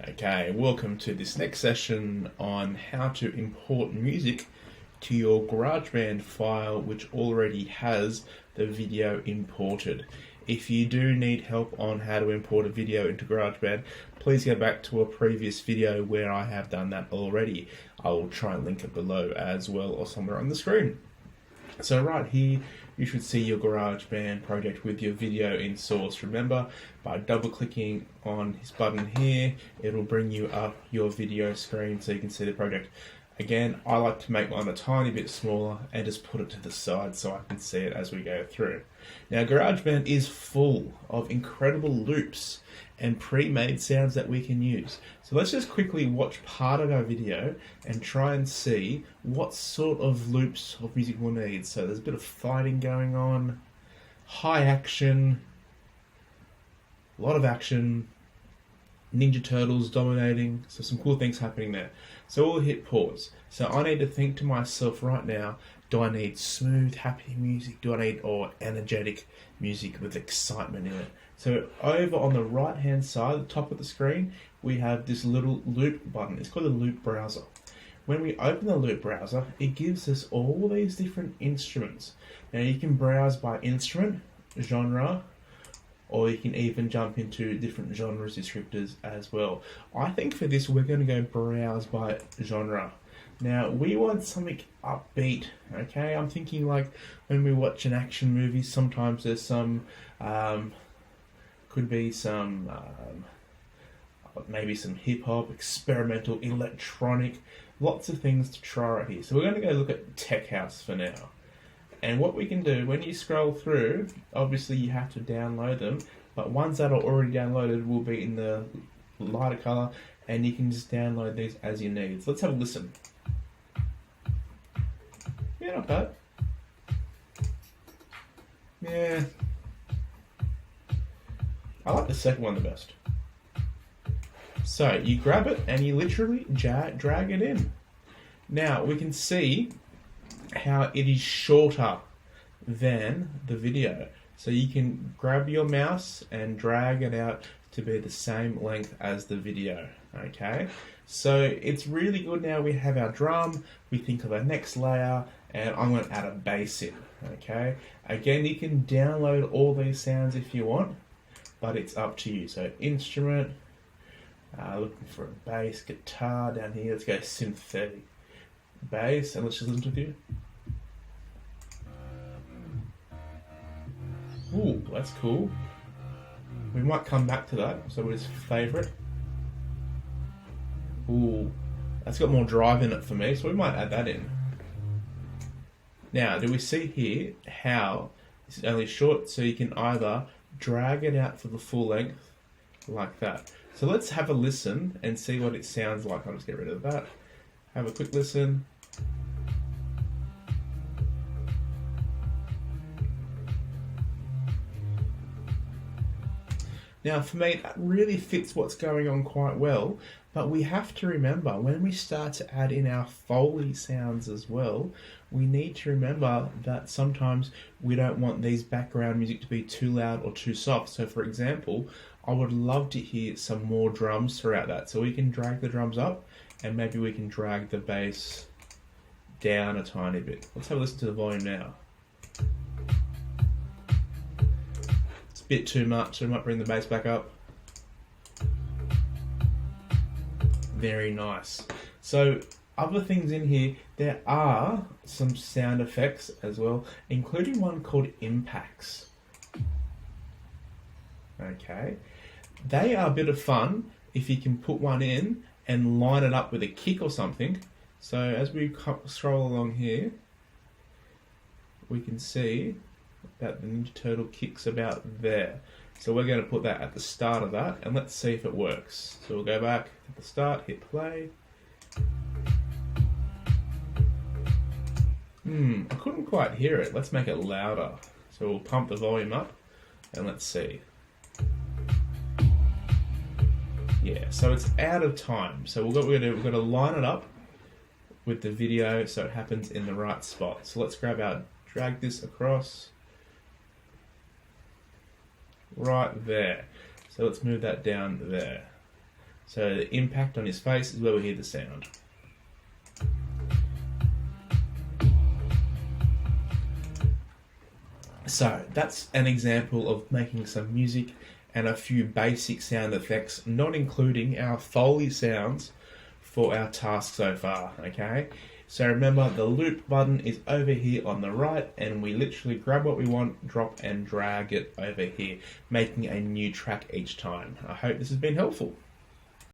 Okay, welcome to this next session on how to import music to your GarageBand file which already has the video imported. If you do need help on how to import a video into GarageBand, please go back to a previous video where I have done that already. I will try and link it below as well or somewhere on the screen. So right here, you should see your GarageBand project with your video in source. Remember, by double clicking on this button here, it'll bring you up your video screen so you can see the project. Again, I like to make mine a tiny bit smaller and just put it to the side so I can see it as we go through. Now, GarageBand is full of incredible loops and pre-made sounds that we can use. So let's just quickly watch part of our video and try and see what sort of loops of music we'll need. So there's a bit of fighting going on, high action, a lot of action, Ninja Turtles dominating, so some cool things happening there. So we'll hit pause. So I need to think to myself right now, do I need smooth, happy music? Do I need energetic music with excitement in it? So over on the right hand side, the top of the screen, we have this little loop button. It's called the loop browser. When we open the loop browser, it gives us all these different instruments. Now you can browse by instrument, genre, or you can even jump into different genres descriptors as well. I think for this we're going to go browse by genre. Now we want something upbeat, okay? I'm thinking like when we watch an action movie, sometimes there's some, could be some, maybe some hip hop, experimental, electronic, lots of things to try right here. So we're going to go look at tech house for now. And what we can do, when you scroll through, obviously you have to download them, but ones that are already downloaded will be in the lighter color, and you can just download these as you need. So let's have a listen. Yeah, not bad. Yeah. I like the second one the best. So you grab it and you literally drag it in. Now we can see how it is shorter than the video. So you can grab your mouse and drag it out to be the same length as the video, okay? So it's really good. Now we have our drum, we think of our next layer, and I'm going to add a bass in, okay? Again, you can download all these sounds if you want, but it's up to you. So instrument, looking for a bass, guitar down here, let's go synthetic bass, and let's just listen to you. Ooh, that's cool. We might come back to that. So it's favorite. Ooh, that's got more drive in it for me, so we might add that in. Now, do we see here how it's only short, so you can either drag it out for the full length like that. So let's have a listen and see what it sounds like. I'll just get rid of that. Have a quick listen. Now for me, that really fits what's going on quite well, but we have to remember when we start to add in our Foley sounds as well, we need to remember that sometimes we don't want these background music to be too loud or too soft. So for example, I would love to hear some more drums throughout that. So we can drag the drums up and maybe we can drag the bass down a tiny bit. Let's have a listen to the volume now. Bit too much, so we might bring the bass back up. Very nice. So other things in here, there are some sound effects as well, including one called impacts. Okay, they are a bit of fun if you can put one in and line it up with a kick or something. So as we scroll along here, we can see that the Ninja Turtle kicks about there. So we're going to put that at the start of that, and let's see if it works. So we'll go back to the start, hit play. I couldn't quite hear it. Let's make it louder. So we'll pump the volume up, and let's see. Yeah, so it's out of time. So we've got to line it up with the video so it happens in the right spot. So let's drag this across. Right there. So let's move that down there. So the impact on his face is where we hear the sound. So that's an example of making some music and a few basic sound effects, not including our Foley sounds for our task so far, okay? So remember, the loop button is over here on the right, and we literally grab what we want, drop and drag it over here, making a new track each time. I hope this has been helpful.